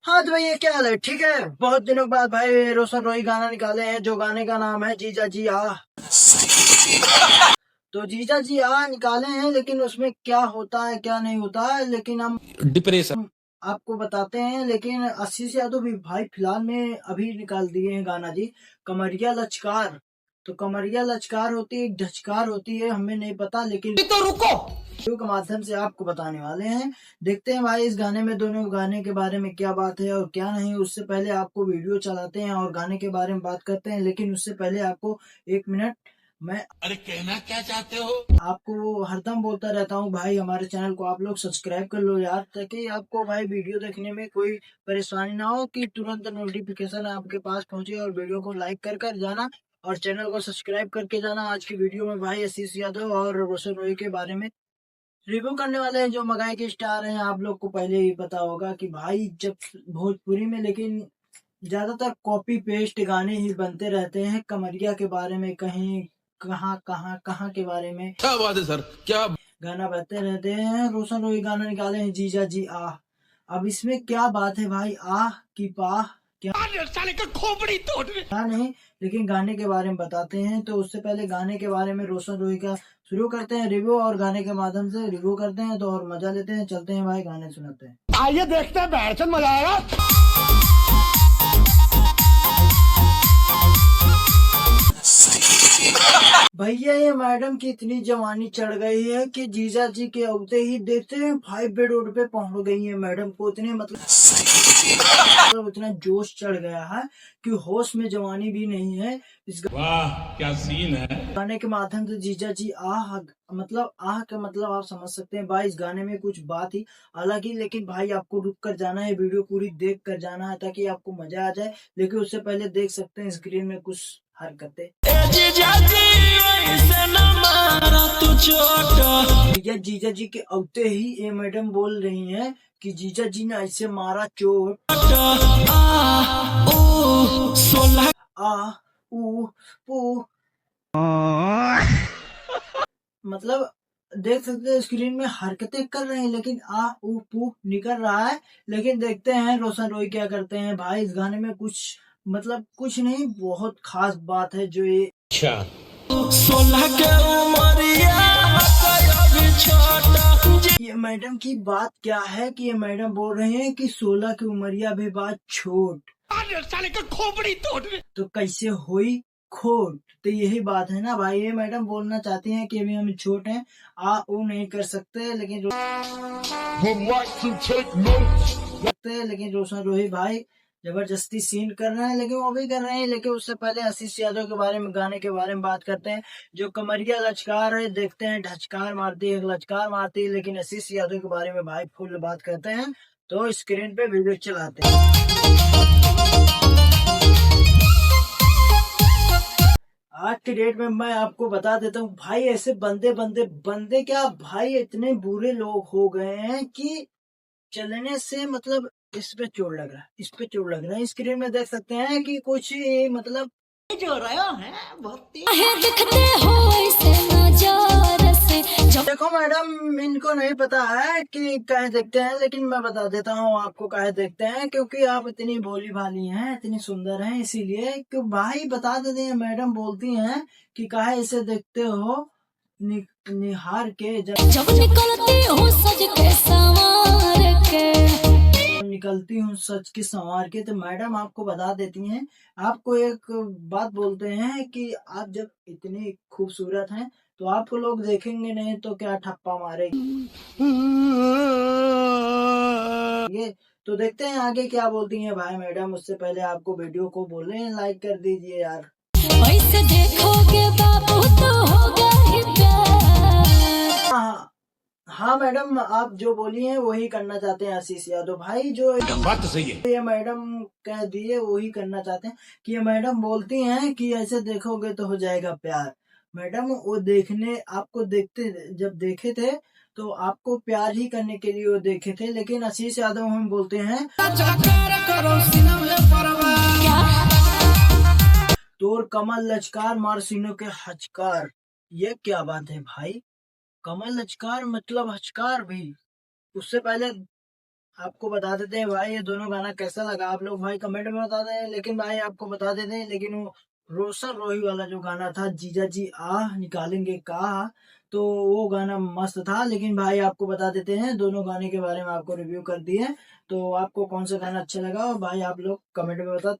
हाँ तो भाई ये क्या हाल है? ठीक है, बहुत दिनों बाद भाई रोशन रोही गाना निकाले हैं, जो गाने का नाम है जीजा जी आ। तो जीजा जी आ निकाले हैं, लेकिन उसमें क्या होता है क्या नहीं होता है, लेकिन हम डिप्रेशन आपको बताते हैं। लेकिन आशीष यादव भी भाई फिलहाल में अभी निकाल दिए हैं गाना जी, कमरिया लचकार। तो कमरिया लचकार होती है, ढचकार होती है, हमें नहीं पता, लेकिन तो रुको। वीडियो के माध्यम से आपको बताने वाले हैं। देखते हैं भाई इस गाने में, दोनों गाने के बारे में क्या बात है और क्या नहीं। उससे पहले आपको वीडियो चलाते हैं और गाने के बारे में बात करते हैं, लेकिन उससे पहले आपको 1 मिनट, मैं अरे कहना क्या चाहते हो? आपको हरदम बोलता रहता हूँ भाई, हमारे चैनल को आप लोग सब्सक्राइब कर लो यार, ताकि आपको भाई वीडियो देखने में कोई परेशानी ना हो, कि तुरंत नोटिफिकेशन आपके पास पहुंचे। और वीडियो को लाइक कर कर जाना और चैनल को सब्सक्राइब करके जाना। आज की वीडियो में भाई आशीष यादव और रोशन रोही के बारे में रिव्यू करने वाले हैं, जो मगाई के स्टार हैं। आप लोग को पहले ही पता होगा कि भाई जब भोजपुरी में, लेकिन ज्यादातर कॉपी पेस्ट गाने ही बनते रहते हैं कमरिया के बारे में, कहीं कहाँ कहाँ कहाँ के बारे में क्या बात है सर, क्या गाना बजते रहते हैं। रोशन रोही गाना निकाले हैं जीजा जी आ। अब इसमें क्या बात है भाई, आह की पाह क्या साले का खोपड़ी तोड़। नहीं, लेकिन गाने के बारे में बताते हैं। तो उससे पहले गाने के बारे में रोशन रोही का शुरू करते हैं रिव्यू, और गाने के माध्यम से रिव्यू करते हैं तो और मजा लेते हैं। चलते हैं भाई, गाने सुनाते हैं। आइए देखते हैं, बैठन मजा आएगा। भैया ये मैडम की इतनी जवानी चढ़ गई है कि जीजा जी के औते ही देखते हैं भाई बेड रोड पे पहुंच गई है। मैडम को इतने मतलब इतना जोश चढ़ गया है कि होश में जवानी भी नहीं है। इस वाह क्या सीन है। गाने के माध्यम से जीजा जी आह, मतलब आह का मतलब आप समझ सकते हैं भाई। इस गाने में कुछ बात ही अलग ही, लेकिन भाई आपको रुक कर जाना है, वीडियो पूरी देख कर जाना है, ताकि आपको मजा आ जाए। लेकिन उससे पहले देख सकते हैं स्क्रीन में कुछ हरकतें। भैया जीजा जी के औते ही ये मैडम बोल रही हैं कि जीजा जी ने ऐसे मारा चोट, आ ऊ पू, मतलब देख सकते हैं स्क्रीन में हरकतें कर रहे हैं, लेकिन आ ऊ पू निकल रहा है। लेकिन देखते हैं रोशन रोही क्या करते हैं भाई। इस गाने में कुछ मतलब कुछ नहीं, बहुत खास बात है जो ये अच्छा 16 के उमरिया ये मैडम की बात क्या है कि ये मैडम बोल रहे हैं कि 16 की उमरिया भी बात छोट, साले का खोपड़ी तोड़। तो कैसे हुई खोट। तो यही बात है ना भाई, ये मैडम बोलना चाहती हैं कि अभी हम छोट हैं, आ वो नहीं कर सकते, लेकिन रोशन रोही भाई जबरदस्ती सीन कर रहे हैं, लेकिन वो भी कर रहे हैं। लेकिन उससे पहले आशीष यादव के बारे में, गाने के बारे में बात करते हैं। जो कमरिया लचकार है, देखते हैं ढचकार मारती है लचकार मारती है, लेकिन आशीष यादव के बारे में भाई फुल बात करते हैं। तो स्क्रीन पे वीडियो चलाते हैं। आज की डेट में मैं आपको बता देता हूँ भाई, ऐसे बंदे बंदे बंदे क्या भाई, इतने बुरे लोग हो गए हैं कि चलने से मतलब इस पे चोट लग रहा है, इस पे चोट लग रहा है। स्क्रीन में देख सकते हैं कि कुछ मतलब जो रहा है बहुत दिखते हो ऐसे नजारे से। देखो मैडम, इनको नहीं पता है कि कहे देखते हैं, लेकिन मैं बता देता हूँ आपको कहे देखते हैं, क्योंकि आप इतनी भोली भाली हैं, इतनी सुंदर हैं, इसीलिए कि भाई बता देते हैं। मैडम बोलती हैं कि काहे ऐसे देखते हो निहार के, जब निकलती हूँ सज के संवार के, निकलती हूँ सच के संवार के। तो मैडम आपको बता देती हैं, आपको एक बात बोलते हैं कि आप जब इतनी खूबसूरत हैं तो आपको लोग देखेंगे नहीं तो क्या ठप्पा मारेंगे। ये तो देखते हैं आगे क्या बोलती हैं भाई मैडम। उससे पहले आपको वीडियो को बोले लाइक कर दीजिए यार। वैसे देखोगे बाबू तो होगा ही प्यार। हाँ मैडम, आप जो बोली हैं वही करना चाहते हैं आशीष यादव भाई। जो बात तो सही है, ये मैडम कह दिए वही करना चाहते हैं। कि ये मैडम बोलती हैं कि ऐसे देखोगे तो हो जाएगा प्यार। मैडम वो देखने आपको देखते, जब देखे थे तो आपको प्यार ही करने के लिए वो देखे थे, लेकिन आशीष यादव हम बोलते हैं तोर कमल लचकार मार सीनों के हचकार। ये क्या बात है भाई, कमल हचकार मतलब हचकार भी। उससे पहले आपको बता देते हैं भाई ये दोनों गाना कैसा लगा, आप लोग भाई कमेंट में बता दें। लेकिन भाई आपको बता देते हैं, लेकिन वो रोशन रोही वाला जो गाना था, जीजा जी आह निकालेंगे कहा, तो वो गाना मस्त था। लेकिन भाई आपको बता देते हैं, दोनों गाने के बारे में आपको रिव्यू कर दिए, तो आपको कौन सा गाना अच्छा लगा और भाई आप लोग कमेंट में बता।